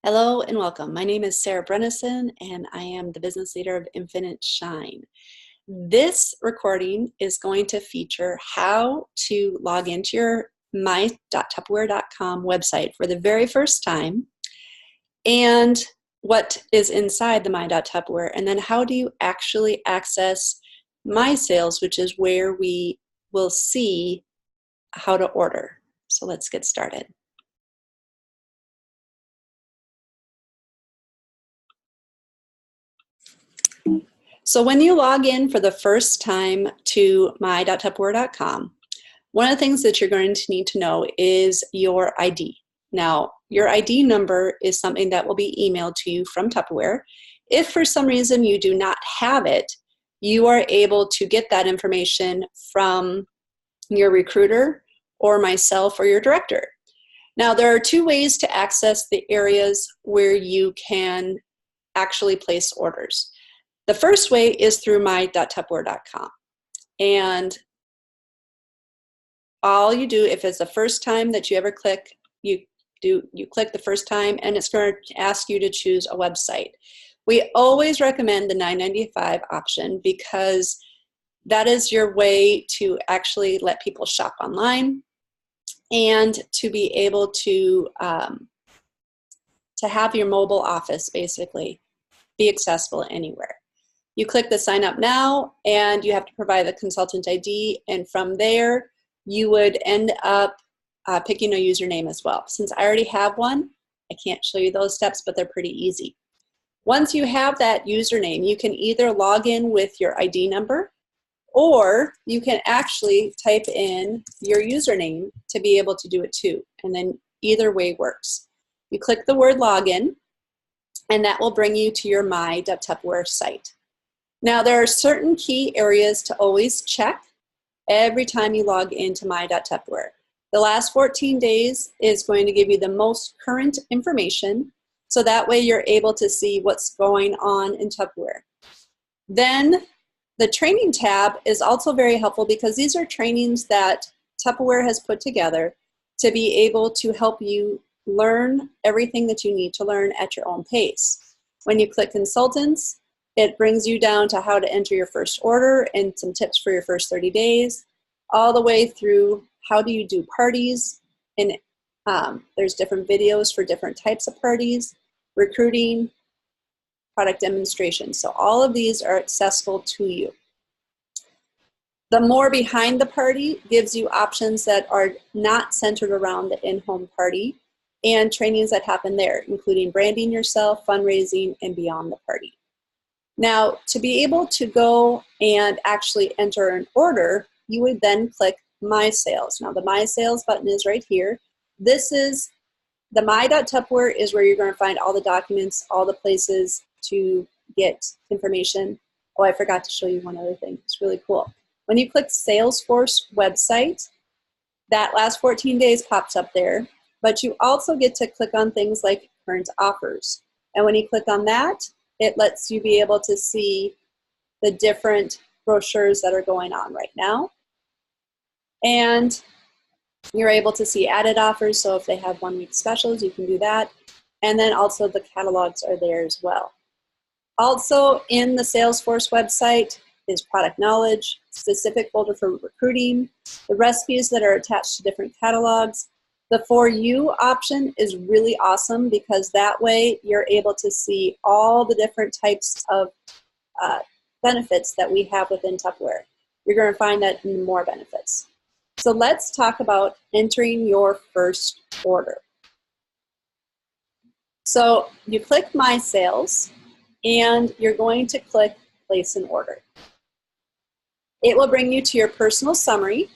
Hello and welcome. My name is Sarah Brennison and I am the business leader of Infinite Shine. This recording is going to feature how to log into your my.tupperware.com website for the very first time and what is inside the my.tupperware, and then how do you actually access MySales, which is where we will see how to order. So let's get started. So when you log in for the first time to my.tupperware.com, one of the things that you're going to need to know is your ID. Now, your ID number is something that will be emailed to you from Tupperware. If for some reason you do not have it, you are able to get that information from your recruiter or myself or your director. Now, there are two ways to access the areas where you can actually place orders. The first way is through my.tupperware.com. And all you do, if it's the first time that you ever click, you click the first time and it's going to ask you to choose a website. We always recommend the $9.95 option because that is your way to actually let people shop online and to be able to have your mobile office basically be accessible anywhere. You click the sign up now and you have to provide the consultant ID, and from there you would end up picking a username as well. Since I already have one, I can't show you those steps, but they're pretty easy. Once you have that username, you can either log in with your ID number or you can actually type in your username to be able to do it too, and then either way works. You click the word login and that will bring you to your my.tupperware site. Now, there are certain key areas to always check every time you log into my.tupperware. The last 14 days is going to give you the most current information, so that way you're able to see what's going on in Tupperware. Then the training tab is also very helpful because these are trainings that Tupperware has put together to be able to help you learn everything that you need to learn at your own pace. When you click consultants, it brings you down to how to enter your first order and some tips for your first 30 days, all the way through how do you do parties, and there's different videos for different types of parties, recruiting, product demonstrations. So all of these are accessible to you. The more behind the party gives you options that are not centered around the in-home party and trainings that happen there, including branding yourself, fundraising, and beyond the party. Now, to be able to go and actually enter an order, you would then click MySales. Now, the MySales button is right here. This is the my.tupperware is where you're going to find all the documents, all the places to get information. Oh, I forgot to show you one other thing. It's really cool. When you click Salesforce website, that last 14 days pops up there, but you also get to click on things like current offers. And when you click on that, it lets you be able to see the different brochures that are going on right now. And you're able to see added offers, so if they have 1 week specials, you can do that. And then also the catalogs are there as well. Also in the Salesforce website is product knowledge, specific folder for recruiting, the recipes that are attached to different catalogs. The For You option is really awesome because that way you're able to see all the different types of benefits that we have within Tupperware. You're going to find that in more benefits. So let's talk about entering your first order. So you click MySales and you're going to click Place an Order. It will bring you to your personal summary.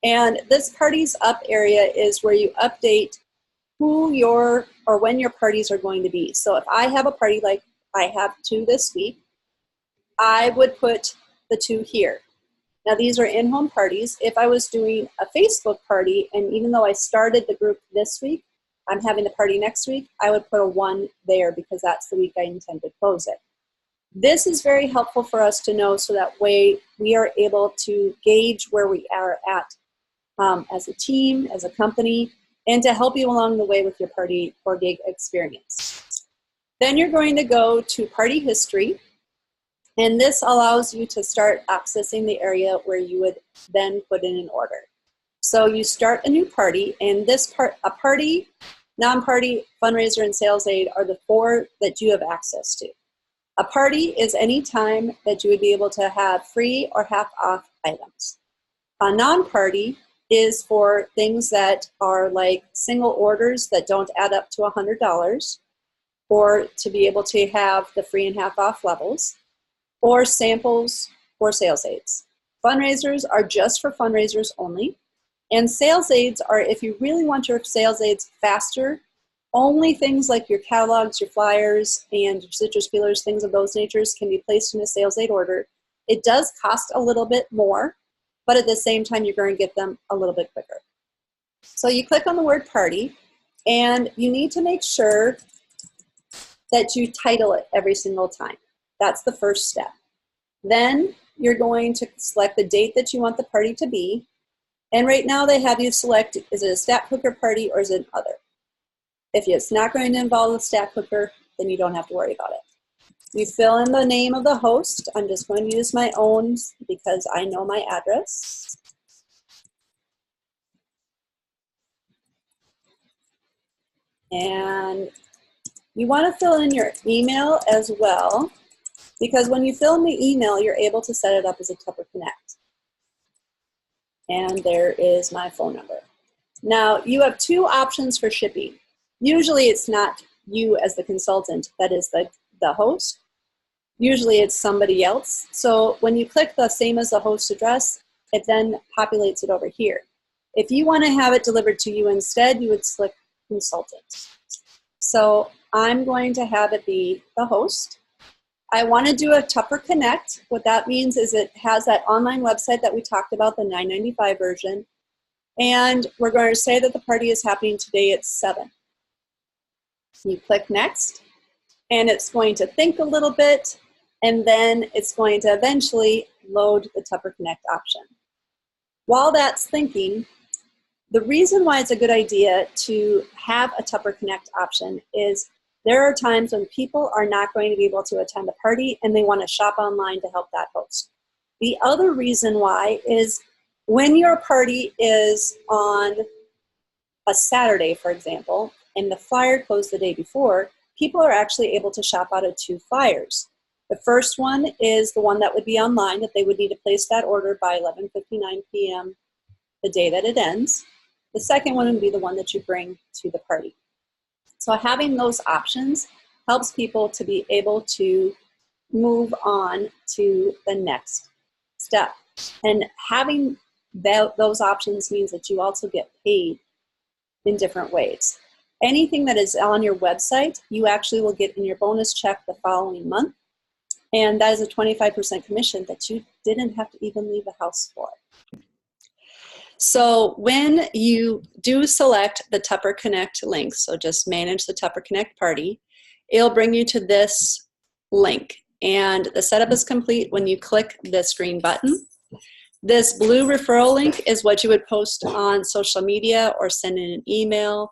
And this Parties Up area is where you update who your or when your parties are going to be. So if I have a party like I have 2 this week, I would put the 2 here. Now these are in-home parties. If I was doing a Facebook party, and even though I started the group this week, I'm having the party next week, I would put a 1 there because that's the week I intend to close it. This is very helpful for us to know so that way we are able to gauge where we are at as a team, as a company, and to help you along the way with your party or gig experience. Then you're going to go to Party History, and this allows you to start accessing the area where you would then put in an order. So you start a new party, and a party, non-party, fundraiser, and sales aid are the 4 that you have access to. A party is any time that you would be able to have free or half-off items. A non-party is for things that are like single orders that don't add up to $100, or to be able to have the free and half-off levels, or samples or sales aids. Fundraisers are just for fundraisers only, and sales aids are if you really want your sales aids faster. Only things like your catalogs, your flyers, and your citrus peelers, things of those natures, can be placed in a sales aid order. It does cost a little bit more, but at the same time, you're going to get them a little bit quicker. So you click on the word party, and you need to make sure that you title it every single time. That's the first step. Then you're going to select the date that you want the party to be. And right now they have you select, is it a stack cooker party or is it an other? If it's not going to involve a stack cooker, then you don't have to worry about it. You fill in the name of the host. I'm just going to use my own because I know my address. And you want to fill in your email as well, because when you fill in the email, you're able to set it up as a Tupper Connect. And there is my phone number. Now, you have 2 options for shipping. Usually it's not you as the consultant that is the host. Usually it's somebody else. So when you click the same as the host address, it then populates it over here. If you want to have it delivered to you instead, you would select consultant. So I'm going to have it be the host. I want to do a Tupper Connect. What that means is it has that online website that we talked about, the $9.95 version. And we're going to say that the party is happening today at 7. You click next, and it's going to think a little bit, and then it's going to eventually load the Tupper Connect option. While that's thinking, the reason why it's a good idea to have a Tupper Connect option is there are times when people are not going to be able to attend a party and they want to shop online to help that host. The other reason why is when your party is on a Saturday, for example, and the flyer closed the day before, people are actually able to shop out of 2 flyers. The first one is the one that would be online, that they would need to place that order by 11:59 p.m. the day that it ends. The second one would be the one that you bring to the party. So having those options helps people to be able to move on to the next step. And having those options means that you also get paid in different ways. Anything that is on your website, you actually will get in your bonus check the following month. And that is a 25% commission that you didn't have to even leave the house for. So when you do select the Tupper Connect link, so just manage the Tupper Connect party, it'll bring you to this link. And the setup is complete when you click this green button. This blue referral link is what you would post on social media or send in an email.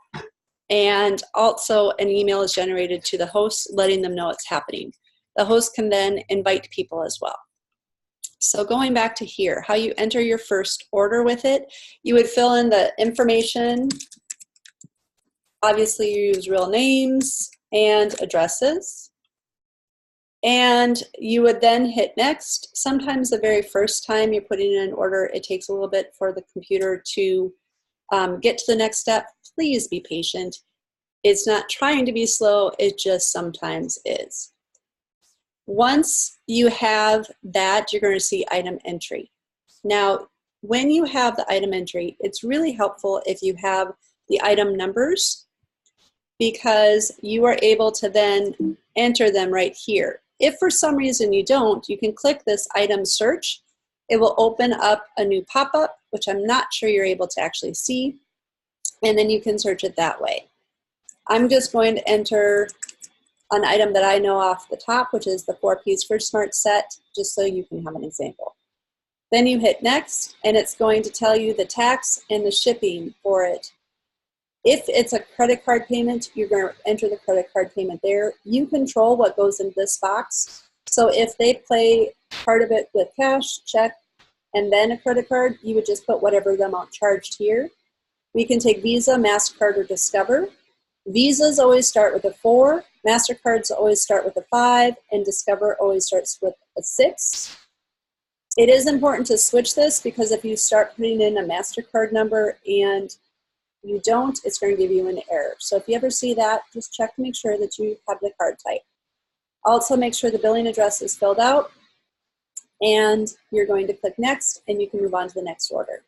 And also an email is generated to the host letting them know it's happening. The host can then invite people as well. So going back to here, how you enter your first order with it, you would fill in the information. Obviously you use real names and addresses. And you would then hit next. Sometimes the very first time you're putting in an order, it takes a little bit for the computer to get to the next step. Please be patient. It's not trying to be slow, it just sometimes is. Once you have that, you're going to see item entry. Now, when you have the item entry, it's really helpful if you have the item numbers, because you are able to then enter them right here. If for some reason you don't, you can click this item search. It will open up a new pop-up, which I'm not sure you're able to actually see, and then you can search it that way. I'm just going to enter an item that I know off the top, which is the 4-piece Fridge Smart set, just so you can have an example. Then you hit next, and it's going to tell you the tax and the shipping for it. If it's a credit card payment, you're going to enter the credit card payment there. You control what goes in this box. So if they play part of it with cash, check, and then a credit card, you would just put whatever the amount charged here. We can take Visa, MasterCard, or Discover. Visas always start with a 4, MasterCards always start with a 5, and Discover always starts with a 6. It is important to switch this because if you start putting in a MasterCard number and you don't, it's going to give you an error. So if you ever see that, just check to make sure that you have the card type. Also make sure the billing address is filled out, and you're going to click next and you can move on to the next order.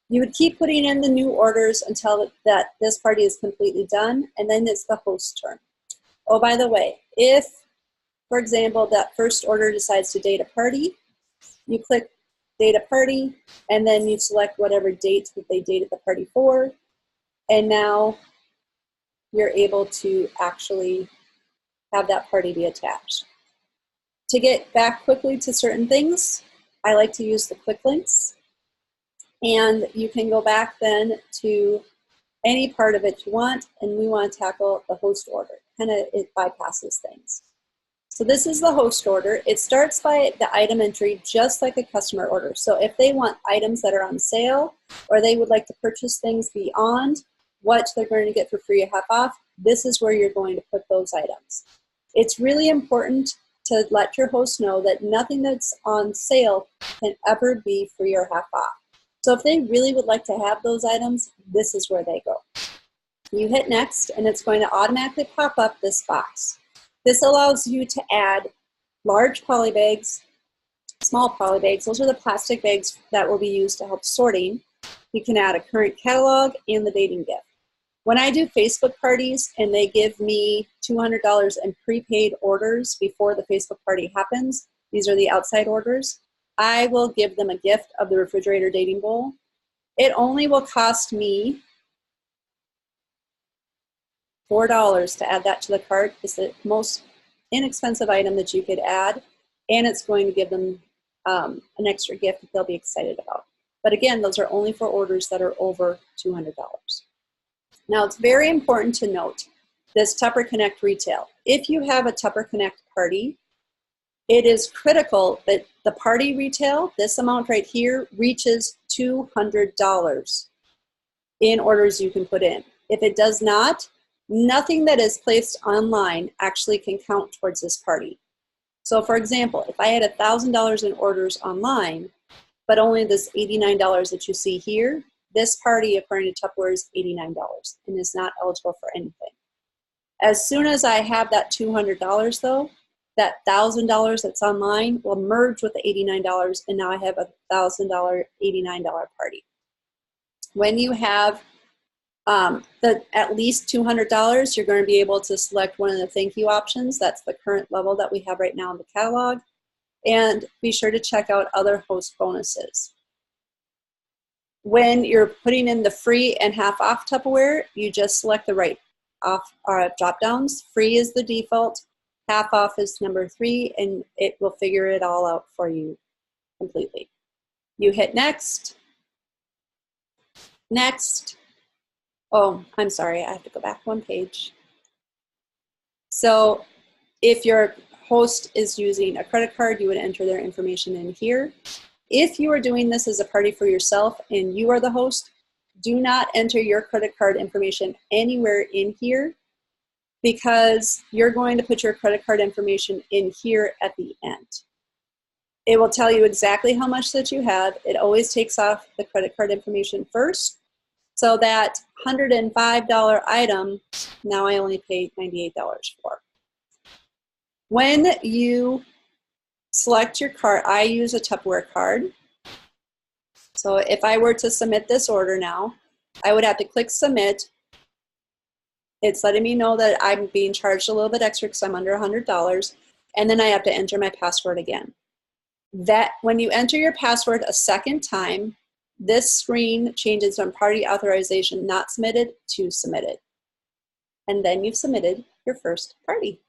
You would keep putting in the new orders until that this party is completely done, and then it's the host turn. Oh, by the way, if, for example, that first order decides to date a party, you click date a party, and then you select whatever date that they dated the party for, and now you're able to actually have that party be attached. To get back quickly to certain things, I like to use the quick links. And you can go back then to any part of it you want, and we want to tackle the host order. It bypasses things. So this is the host order. It starts by the item entry just like a customer order. So if they want items that are on sale, or they would like to purchase things beyond what they're going to get for free or half off, this is where you're going to put those items. It's really important to let your host know that nothing that's on sale can ever be free or half off. So if they really would like to have those items, this is where they go. You hit next, and it's going to automatically pop up this box. This allows you to add large poly bags, small poly bags. Those are the plastic bags that will be used to help sorting. You can add a current catalog and the dating gift. When I do Facebook parties and they give me $200 in prepaid orders before the Facebook party happens, these are the outside orders, I will give them a gift of the refrigerator dating bowl. It only will cost me $4 to add that to the cart. It's the most inexpensive item that you could add, and it's going to give them an extra gift that they'll be excited about. But again, those are only for orders that are over $200. Now, it's very important to note this Tupper Connect retail. If you have a Tupper Connect party, it is critical that the party retail, this amount right here, reaches $200 in orders you can put in. If it does not, nothing that is placed online actually can count towards this party. So for example, if I had $1,000 in orders online, but only this $89 that you see here, this party, according to Tupperware, is $89 and is not eligible for anything. As soon as I have that $200 though, that $1,000 that's online will merge with the $89, and now I have a $1,000 $89 party. When you have at least $200, you're going to be able to select one of the thank you options. That's the current level that we have right now in the catalog. And be sure to check out other host bonuses. When you're putting in the free and half off Tupperware, you just select the right off drop downs. Free is the default. Half off is number 3, and it will figure it all out for you completely. You hit next. Next. Oh, I'm sorry, I have to go back one page. So if your host is using a credit card, you would enter their information in here. If you are doing this as a party for yourself and you are the host, do not enter your credit card information anywhere in here, because you're going to put your credit card information in here at the end. It will tell you exactly how much that you have. It always takes off the credit card information first. So that $105 item, now I only paid $98 for. When you select your card, I use a Tupperware card. So if I were to submit this order now, I would have to click submit. It's letting me know that I'm being charged a little bit extra because I'm under $100, and then I have to enter my password again. That when you enter your password a second time, this screen changes from party authorization not submitted to submitted. And then you've submitted your first party.